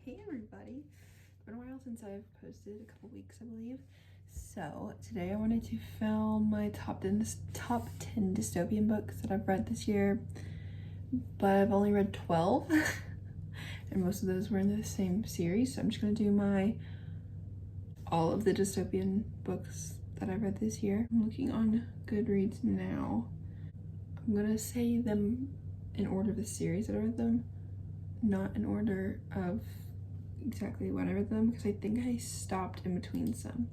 Hey everybody, it's been a while since I've posted, a couple weeks I believe. So today I wanted to film my top 10 dystopian books that I've read this year, but I've only read 12 and most of those were in the same series. So I'm just going to do all of the dystopian books that I've read this year. I'm looking on Goodreads now. I'm going to say them in order of the series that I read them, not in order of exactly when I read them, because I think I stopped in between some.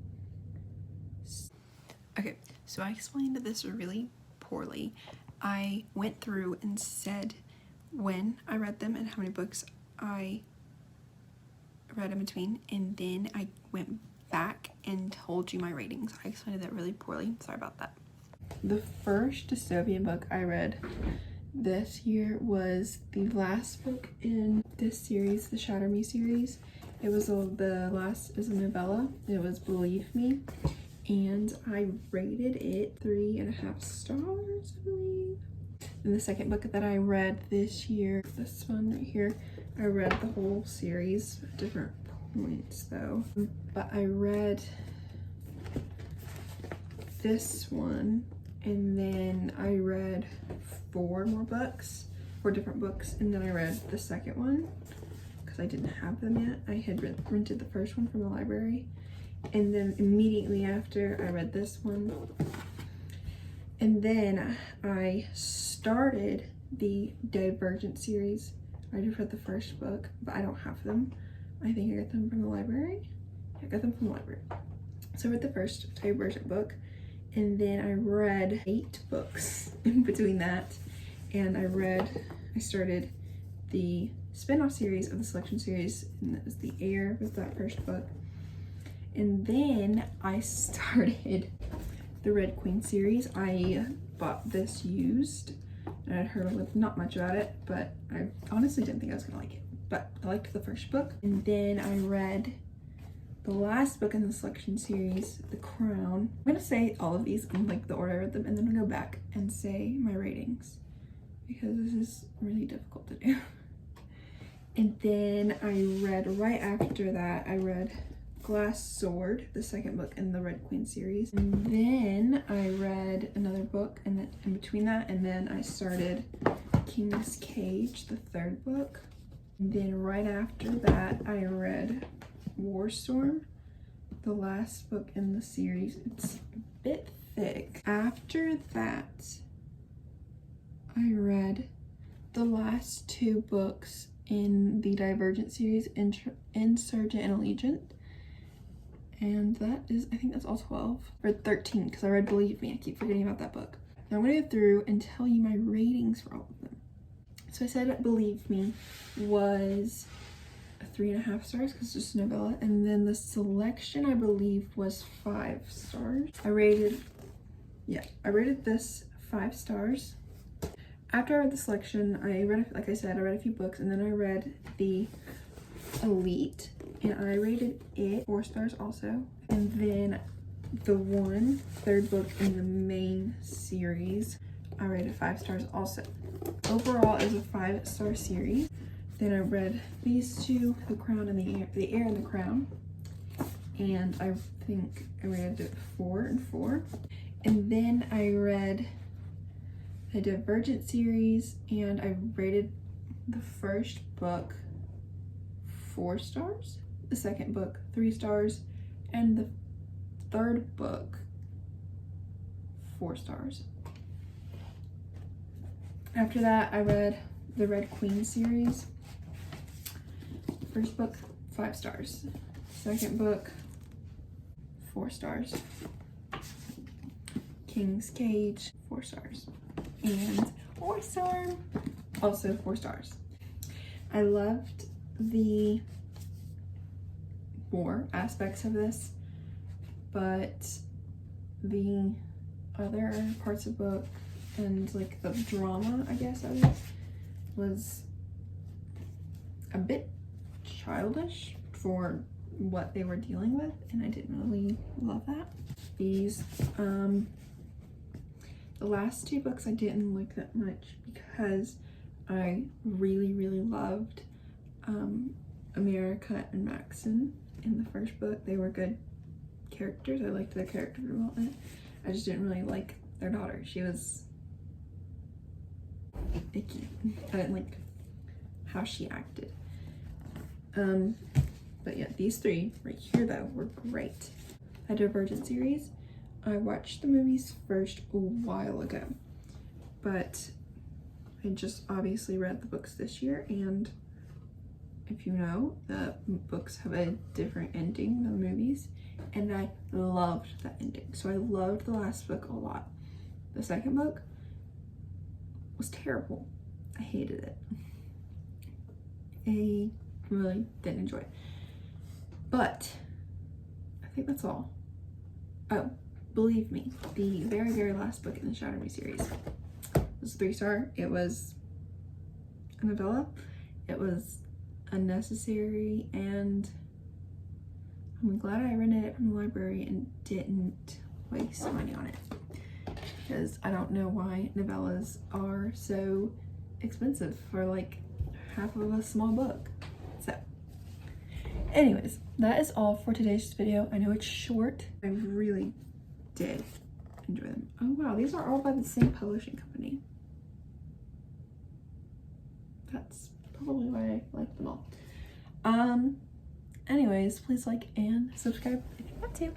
Okay, so I explained this really poorly. I went through and said when I read them and how many books I read in between, and then I went back and told you my ratings. I explained that really poorly, sorry about that. The first dystopian book I read this year was the last book in this series, the Shatter Me series. It was the last is a novella. It was Believe Me, and I rated it 3.5 stars, I believe. And the second book that I read this year, this one right here, I read the whole series at different points though, but I read this one, and then I read 4 different books, and then I read the second one because I didn't have them yet. I had rented the first one from the library, and then immediately after I read this one, and then I started the Divergent series. I just read the first book, but I don't have them. I think I got them from the library. I got them from the library. So I read the first Divergent book, and then I read 8 books in between that, and I started the spin-off series of the Selection series, and that was The Air, was that first book. And then I started the Red Queen series. I bought this used, and I'd heard not much about it, but I honestly didn't think I was gonna like it, but I liked the first book. And then I read the last book in the Selection series, The Crown. I'm gonna say all of these in like the order I read them, and then I'll go back and say my ratings, because this is really difficult to do. And then I read, right after that, I read Glass Sword, the second book in the Red Queen series. And then I read another book in between that, and then I started King's Cage, the third book. And then right after that, I read Warstorm, the last book in the series. It's a bit thick. After that, I read the last 2 books in the Divergent series, Insurgent and Allegiant. And that is, I think that's all 12. I read 13 because I read Believe Me. I keep forgetting about that book. Now I'm gonna go through and tell you my ratings for all of them. So I said Believe Me was 3.5 stars because it's just a novella, and then the Selection I believe was 5 stars. I rated this 5 stars. After I read the Selection, like I said, I read a few books, and then I read the Elite, and I rated it 4 stars also. And then the third book in the main series, I rated 5 stars also. Overall, it was a 5-star series. Then I read these 2, The Crown and the Air and the Crown, and I think I rated it 4 and 4. And then I read the Divergent series, and I rated the first book 4 stars, the second book 3 stars, and the third book 4 stars. After that, I read the Red Queen series. First book 5 stars, second book 4 stars, King's Cage 4 stars, and Warstorm also 4 stars. I loved the war aspects of this, but the other parts of the book and like the drama, I guess, of it was a bit childish for what they were dealing with, and I didn't really love that. These the last 2 books I didn't like that much because I really loved America and Maxon in the first book. They were good characters. I liked their character development. I just didn't really like their daughter. She was icky. I didn't like how she acted. But yeah, these three right here though were great. A Divergent series. I watched the movies first a while ago, but I just obviously read the books this year, and if you know, the books have a different ending than the movies, and I loved that ending. So I loved the last book a lot. The second book was terrible. I hated it. I really didn't enjoy it. But I think that's all. Oh, believe me, the very, very last book in the Shadow Me series was 3-star. It was a novella. It was unnecessary, and I'm glad I rented it from the library and didn't waste money on it, because I don't know why novellas are so expensive for like half of a small book. So anyways, that is all for today's video. I know it's short. I really did enjoy them. Oh wow, these are all by the same publishing company. That's probably why I like them all. Anyways, please like and subscribe if you want to.